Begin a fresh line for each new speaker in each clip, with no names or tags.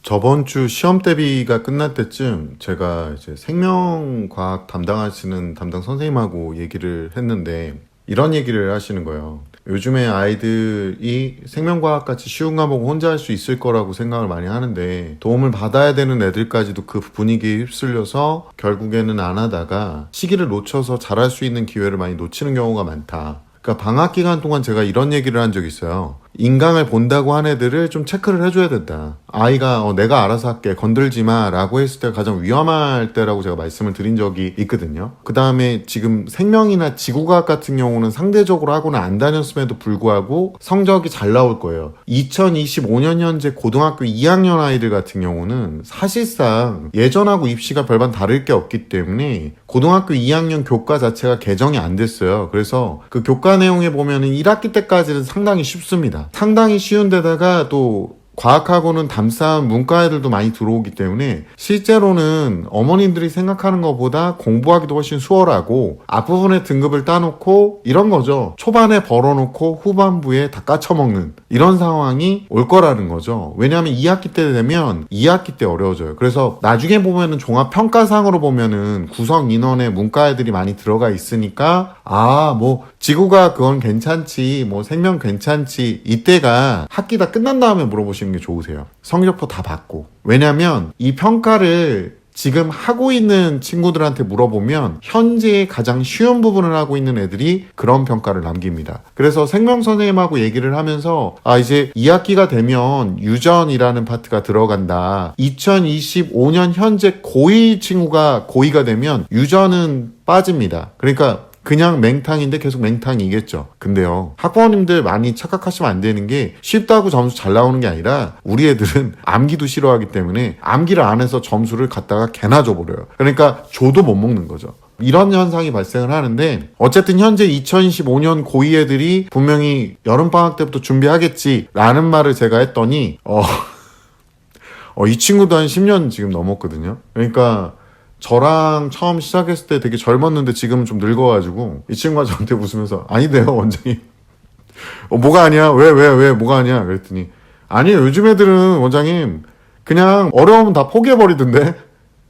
저번 주 시험 대비가 끝날 때쯤 제가 이제 생명과학 담당하시는 담당 선생님하고 얘기를 했는데 이런 얘기를 하시는 거예요. 요즘에 아이들이 생명과학 같이 쉬운 과목을 혼자 할 수 있을 거라고 생각을 많이 하는데 도움을 받아야 되는 애들까지도 그 분위기에 휩쓸려서 결국에는 안 하다가 시기를 놓쳐서 잘할 수 있는 기회를 많이 놓치는 경우가 많다. 그러니까 방학 기간 동안 제가 이런 얘기를 한 적이 있어요. 인강을 본다고 한 애들을 좀 체크를 해줘야 된다. 아이가 내가 알아서 할게 건들지 마 라고 했을 때가 가장 위험할 때라고 제가 말씀을 드린 적이 있거든요. 그 다음에 지금 생명이나 지구과학 같은 경우는 상대적으로 학원을 안 다녔음에도 불구하고 성적이 잘 나올 거예요. 2025년 현재 고등학교 2학년 아이들 같은 경우는 사실상 예전하고 입시가 별반 다를 게 없기 때문에 고등학교 2학년 교과 자체가 개정이 안 됐어요. 그래서 그 교과 내용에 보면은 1학기 때까지는 상당히 쉽습니다. 상당히 쉬운 데다가 또 과학하고는 담싸움 문과 애들도 많이 들어오기 때문에 실제로는 어머님들이 생각하는 것보다 공부하기도 훨씬 수월하고 앞부분에 등급을 따놓고 이런 거죠. 초반에 벌어놓고 후반부에 다 까쳐먹는 이런 상황이 올 거라는 거죠. 왜냐하면 2학기 때 되면 2학기 때 어려워져요. 그래서 나중에 보면은 종합평가상으로 보면은 구성 인원에 문과 애들이 많이 들어가 있으니까 지구가 그건 괜찮지 생명 괜찮지 이때가 학기 다 끝난 다음에 물어보시는 게 좋으세요. 성적표 다 받고. 왜냐면 이 평가를 지금 하고 있는 친구들한테 물어보면 현재 가장 쉬운 부분을 하고 있는 애들이 그런 평가를 남깁니다. 그래서 생명 선생님하고 얘기를 하면서 이제 2학기가 되면 유전이라는 파트가 들어간다. 2025년 현재 고2 친구가 고2가 되면 유전은 빠집니다. 그러니까 그냥 맹탕인데 계속 맹탕이겠죠. 근데요, 학부모님들 많이 착각하시면 안 되는 게 쉽다고 점수 잘 나오는 게 아니라 우리 애들은 암기도 싫어하기 때문에 암기를 안 해서 점수를 갖다가 개나 줘버려요. 그러니까 줘도 못 먹는 거죠. 이런 현상이 발생을 하는데 어쨌든 현재 2025년 고2 애들이 분명히 여름방학 때부터 준비하겠지라는 말을 제가 했더니 이 친구도 한 10년 지금 넘었거든요. 그러니까 저랑 처음 시작했을 때 되게 젊었는데 지금은 좀 늙어가지고 이 친구가 저한테 웃으면서 아니래요 원장님. 뭐가 아니야? 왜 뭐가 아니야? 그랬더니 아니에요, 요즘 애들은 원장님 그냥 어려우면 다 포기해버리던데.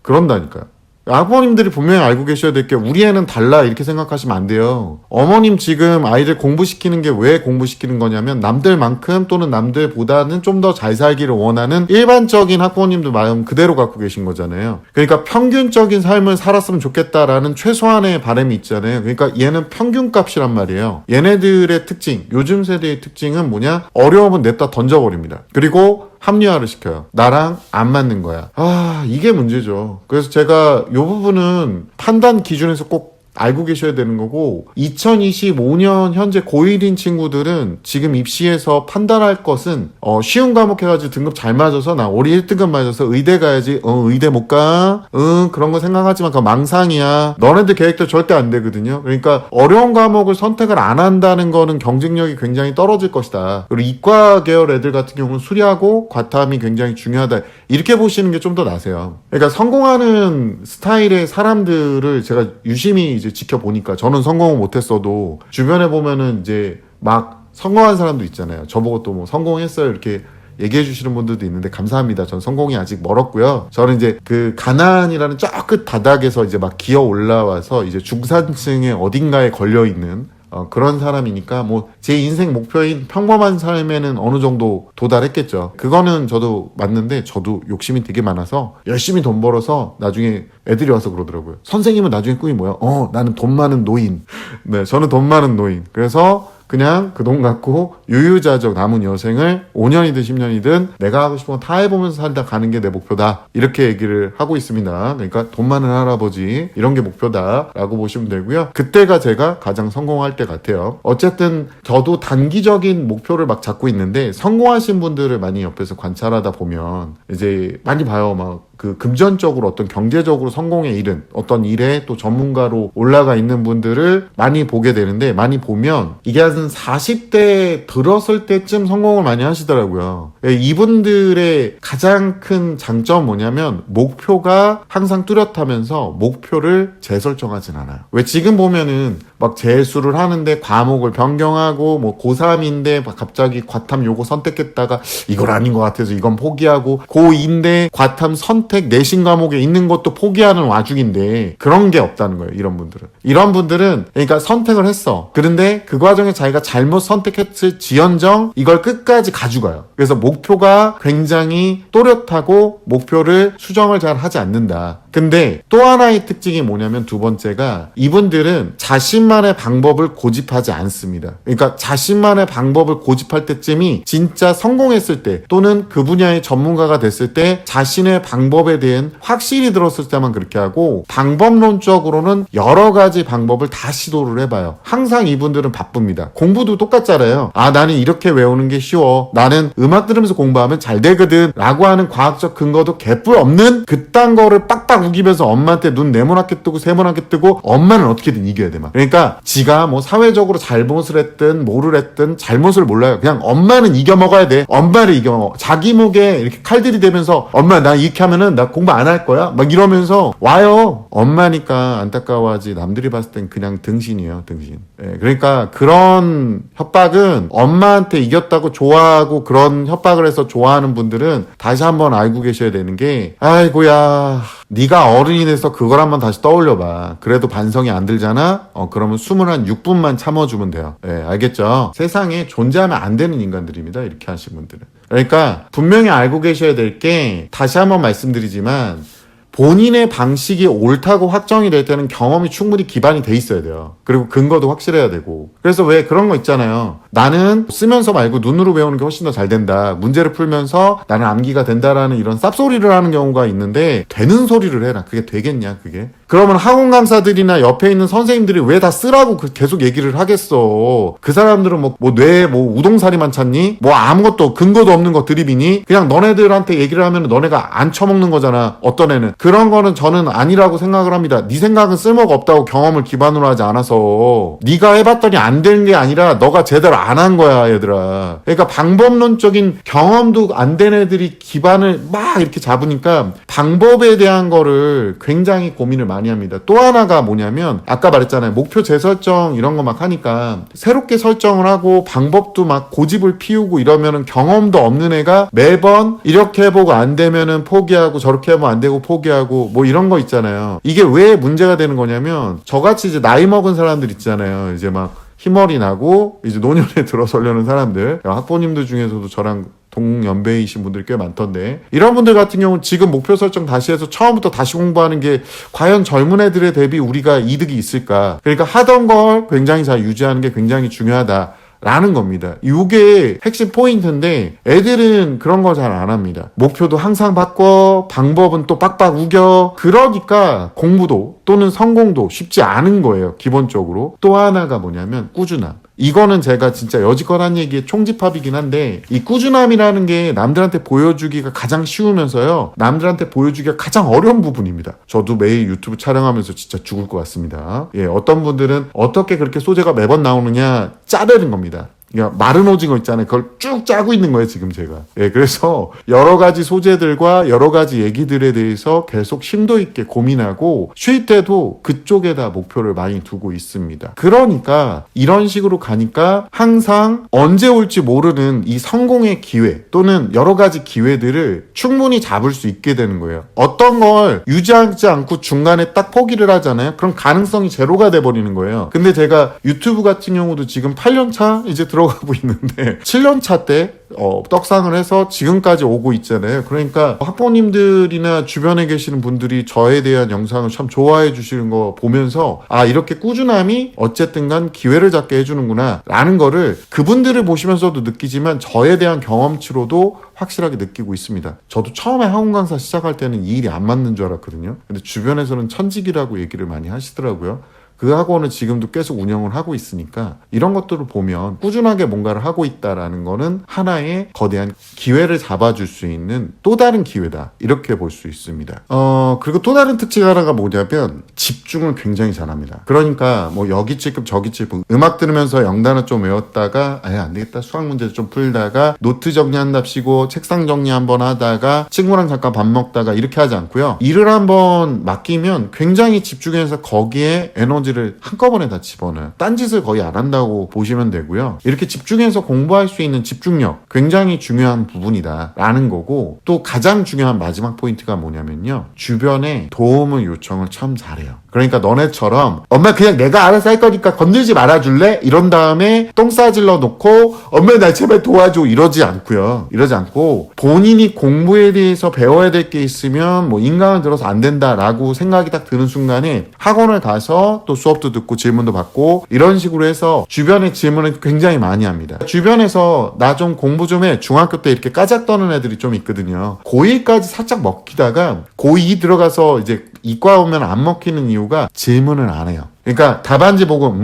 그런다니까요. 아버님들이 분명히 알고 계셔야 될 게 우리 애는 달라 이렇게 생각하시면 안 돼요. 어머님 지금 아이들 공부시키는 게 왜 공부시키는 거냐면 남들만큼 또는 남들보다는 좀 더 잘 살기를 원하는 일반적인 학부모님들 마음 그대로 갖고 계신 거잖아요. 그러니까 평균적인 삶을 살았으면 좋겠다라는 최소한의 바람이 있잖아요. 그러니까 얘는 평균값이란 말이에요. 얘네들의 특징, 요즘 세대의 특징은 뭐냐? 어려움은 냅다 던져버립니다. 그리고 합리화를 시켜요. 나랑 안 맞는 거야. 이게 문제죠. 그래서 제가 이 부분은 판단 기준에서 꼭 알고 계셔야 되는 거고 2025년 현재 고1인 친구들은 지금 입시에서 판단할 것은 쉬운 과목 해가지고 등급 잘 맞아서 나 올해 1등급 맞아서 의대 가야지. 의대 못 가? 그런 거 생각하지만 그건 망상이야. 너네들 계획도 절대 안 되거든요. 그러니까 어려운 과목을 선택을 안 한다는 거는 경쟁력이 굉장히 떨어질 것이다. 그리고 이과 계열 애들 같은 경우는 수리하고 과탐이 굉장히 중요하다. 이렇게 보시는 게 좀 더 나세요. 그러니까 성공하는 스타일의 사람들을 제가 유심히 이제 지켜보니까 저는 성공을 못했어도 주변에 보면은 이제 막 성공한 사람도 있잖아요. 저보고 또 성공했어요 이렇게 얘기해 주시는 분들도 있는데 감사합니다. 전 성공이 아직 멀었고요. 저는 이제 그 가난이라는 저 끝 바닥에서 이제 막 기어 올라와서 이제 중산층의 어딘가에 걸려 있는 그런 사람이니까 제 인생 목표인 평범한 삶에는 어느 정도 도달했겠죠. 그거는 저도 맞는데 저도 욕심이 되게 많아서 열심히 돈 벌어서 나중에 애들이 와서 그러더라고요. 선생님은 나중에 꿈이 뭐야? 나는 돈 많은 노인. 네, 저는 돈 많은 노인. 그래서 그냥 그 돈 갖고 유유자적 남은 여생을 5년이든 10년이든 내가 하고 싶은 거 다 해보면서 살다 가는 게 내 목표다. 이렇게 얘기를 하고 있습니다. 그러니까 돈 많은 할아버지 이런 게 목표다라고 보시면 되고요. 그때가 제가 가장 성공할 때 같아요. 어쨌든 저도 단기적인 목표를 막 잡고 있는데 성공하신 분들을 많이 옆에서 관찰하다 보면 이제 많이 봐요. 그 금전적으로 어떤 경제적으로 성공에 이른 어떤 일에 또 전문가로 올라가 있는 분들을 많이 보게 되는데 많이 보면 이게 한 40대 들었을 때쯤 성공을 많이 하시더라고요. 이분들의 가장 큰 장점 뭐냐면 목표가 항상 뚜렷하면서 목표를 재설정하진 않아요. 왜 지금 보면은 막 재수를 하는데 과목을 변경하고 뭐 고3인데 갑자기 과탐 요거 선택했다가 이걸 아닌 것 같아서 이건 포기하고 고2인데 과탐 선택 내신 과목에 있는 것도 포기하는 와중인데 그런 게 없다는 거예요. 이런 분들은 그러니까 선택을 했어. 그런데 그 과정에 자기가 잘못 선택했을 지연정 이걸 끝까지 가져가요. 그래서 목표가 굉장히 또렷하고 목표를 수정을 잘 하지 않는다. 근데 또 하나의 특징이 뭐냐면 두 번째가 이분들은 자신만의 방법을 고집하지 않습니다. 그러니까 자신만의 방법을 고집할 때쯤이 진짜 성공했을 때 또는 그 분야의 전문가가 됐을 때 자신의 방법에 대한 확실히 들었을 때만 그렇게 하고 방법론적으로는 여러 가지 방법을 다 시도를 해봐요. 항상 이분들은 바쁩니다. 공부도 똑같잖아요. 아, 나는 이렇게 외우는 게 쉬워. 나는 음악 들으면서 공부하면 잘 되거든. 라고 하는 과학적 근거도 개뿔 없는 그딴 거를 빡빡 우기면서 엄마한테 눈 네모나게 뜨고 세모나게 뜨고 엄마는 어떻게든 이겨야 돼. 막. 그러니까 지가 뭐 사회적으로 잘못을 했든 뭐를 했든 잘못을 몰라요. 그냥 엄마는 이겨 먹어야 돼. 엄마를 이겨 먹어. 자기 목에 이렇게 칼들이 대면서 엄마 나 이렇게 하면은 나 공부 안 할 거야. 막 이러면서 와요. 엄마니까 안타까워하지 남들이 봤을 땐 그냥 등신이에요. 등신. 예, 그러니까 그런 협박은 엄마한테 이겼다고 좋아하고 그런 협박을 해서 좋아하는 분들은 다시 한번 알고 계셔야 되는 게 아이고야 네가 어른이 돼서 그걸 한번 다시 떠올려봐. 그래도 반성이 안 들잖아? 그러면 숨을 한 6분만 참아주면 돼요. 예, 알겠죠? 세상에 존재하면 안 되는 인간들입니다. 이렇게 하신 분들은. 그러니까 분명히 알고 계셔야 될 게 다시 한번 말씀드리지만 본인의 방식이 옳다고 확정이 될 때는 경험이 충분히 기반이 돼 있어야 돼요. 그리고 근거도 확실해야 되고. 그래서 왜 그런 거 있잖아요. 나는 쓰면서 말고 눈으로 배우는 게 훨씬 더 잘 된다. 문제를 풀면서 나는 암기가 된다라는 이런 쌉소리를 하는 경우가 있는데 되는 소리를 해라. 그게 되겠냐 그게. 그러면 학원 강사들이나 옆에 있는 선생님들이 왜 다 쓰라고 계속 얘기를 하겠어. 그 사람들은 뭐 뇌에 뭐 우동사리만 찾니? 뭐 아무것도 근거도 없는 거 드립이니? 그냥 너네들한테 얘기를 하면 너네가 안 처먹는 거잖아. 어떤 애는. 그런 거는 저는 아니라고 생각을 합니다. 네 생각은 쓸모가 없다고 경험을 기반으로 하지 않아서 네가 해봤더니 안 되는 게 아니라 너가 제대로 안 한 거야 얘들아. 그러니까 방법론적인 경험도 안 된 애들이 기반을 막 이렇게 잡으니까 방법에 대한 거를 굉장히 고민을 많이 합니다. 또 하나가 뭐냐면 아까 말했잖아요. 목표 재설정 이런 거 막 하니까 새롭게 설정을 하고 방법도 막 고집을 피우고 이러면은 경험도 없는 애가 매번 이렇게 해보고 안 되면은 포기하고 저렇게 해보면 안 되고 포기하고 뭐 이런 거 있잖아요. 이게 왜 문제가 되는 거냐면 저같이 이제 나이 먹은 사람들 있잖아요. 이제 막 희머리 나고 이제 노년에 들어서려는 사람들, 학부모님들 중에서도 저랑 동연배이신 분들이 꽤 많던데 이런 분들 같은 경우는 지금 목표 설정 다시 해서 처음부터 다시 공부하는 게 과연 젊은 애들에 대비 우리가 이득이 있을까. 그러니까 하던 걸 굉장히 잘 유지하는 게 굉장히 중요하다 라는 겁니다. 이게 핵심 포인트인데 애들은 그런 거 잘 안 합니다. 목표도 항상 바꿔, 방법은 또 빡빡 우겨. 그러니까 공부도 또는 성공도 쉽지 않은 거예요. 기본적으로. 또 하나가 뭐냐면 꾸준함. 이거는 제가 진짜 여지껏 한 얘기의 총집합이긴 한데 이 꾸준함이라는 게 남들한테 보여주기가 가장 쉬우면서요. 남들한테 보여주기가 가장 어려운 부분입니다. 저도 매일 유튜브 촬영하면서 진짜 죽을 것 같습니다. 예, 어떤 분들은 어떻게 그렇게 소재가 매번 나오느냐 짜내는 겁니다. 그러니까 마른 오징어 있잖아요. 그걸 쭉 짜고 있는 거예요, 지금 제가. 예, 그래서 여러 가지 소재들과 여러 가지 얘기들에 대해서 계속 심도 있게 고민하고 쉴 때도 그쪽에다 목표를 많이 두고 있습니다. 그러니까 이런 식으로 가니까 항상 언제 올지 모르는 이 성공의 기회 또는 여러 가지 기회들을 충분히 잡을 수 있게 되는 거예요. 어떤 걸 유지하지 않고 중간에 딱 포기를 하잖아요. 그럼 가능성이 제로가 돼버리는 거예요. 근데 제가 유튜브 같은 경우도 지금 8년차 이제 들어가고 있는데 7년차 때 떡상을 해서 지금까지 오고 있잖아요. 그러니까 학부모님들이나 주변에 계시는 분들이 저에 대한 영상을 참 좋아해 주시는 거 보면서 아 이렇게 꾸준함이 어쨌든 간 기회를 잡게 해주는구나 라는 거를 그분들을 보시면서도 느끼지만 저에 대한 경험치로도 확실하게 느끼고 있습니다. 저도 처음에 학원 강사 시작할 때는 이 일이 안 맞는 줄 알았거든요. 근데 주변에서는 천직이라고 얘기를 많이 하시더라고요. 그 학원을 지금도 계속 운영을 하고 있으니까 이런 것들을 보면 꾸준하게 뭔가를 하고 있다라는 거는 하나의 거대한 기회를 잡아줄 수 있는 또 다른 기회다 이렇게 볼 수 있습니다. 그리고 또 다른 특징 하나가 뭐냐면 집중을 굉장히 잘합니다. 그러니까 뭐 여기 찔끔 저기 찔끔 음악 들으면서 영단어 좀 외웠다가 안 되겠다 수학 문제 좀 풀다가 노트 정리한답시고 책상 정리 한번 하다가 친구랑 잠깐 밥 먹다가 이렇게 하지 않고요. 일을 한번 맡기면 굉장히 집중해서 거기에 에너지 미세먼지를 한꺼번에 다 집어넣어요. 딴짓을 거의 안 한다고 보시면 되고요. 이렇게 집중해서 공부할 수 있는 집중력 굉장히 중요한 부분이다 라는 거고, 또 가장 중요한 마지막 포인트가 뭐냐면요, 주변에 도움을 요청을 참 잘해요. 그러니까 너네처럼 엄마 그냥 내가 알아서 할 거니까 건들지 말아줄래? 이런 다음에 똥 싸질러 놓고 엄마 나 제발 도와줘 이러지 않고요. 이러지 않고 본인이 공부에 대해서 배워야 될 게 있으면 뭐 인강을 들어서 안 된다라고 생각이 딱 드는 순간에 학원을 가서 또 수업도 듣고 질문도 받고 이런 식으로 해서 주변에 질문을 굉장히 많이 합니다. 주변에서 나 좀 공부 좀 해. 중학교 때 이렇게 까작 떠는 애들이 좀 있거든요. 고1까지 살짝 먹히다가 고2 들어가서 이제 이과 오면 안 먹히는 이유가 질문을 안 해요. 그러니까 답안지 보고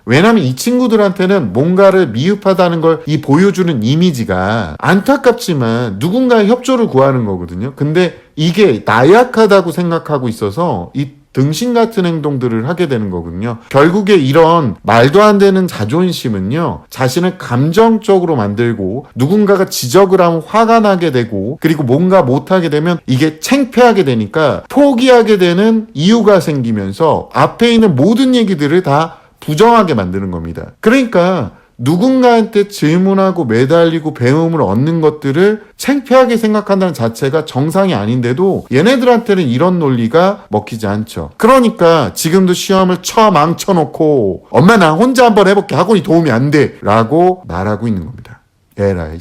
왜냐면 이 친구들한테는 뭔가를 미흡하다는 걸 이 보여주는 이미지가 안타깝지만 누군가의 협조를 구하는 거거든요. 근데 이게 나약하다고 생각하고 있어서 이 등신 같은 행동들을 하게 되는 거거든요. 결국에 이런 말도 안 되는 자존심은요, 자신을 감정적으로 만들고 누군가가 지적을 하면 화가 나게 되고, 그리고 뭔가 못하게 되면 이게 창피하게 되니까 포기하게 되는 이유가 생기면서 앞에 있는 모든 얘기들을 다 부정하게 만드는 겁니다. 그러니까 누군가한테 질문하고 매달리고 배움을 얻는 것들을 창피하게 생각한다는 자체가 정상이 아닌데도 얘네들한테는 이런 논리가 먹히지 않죠. 그러니까 지금도 시험을 망쳐놓고 엄마 나 혼자 한번 해볼게, 학원이 도움이 안 돼 라고 말하고 있는 겁니다. 에라이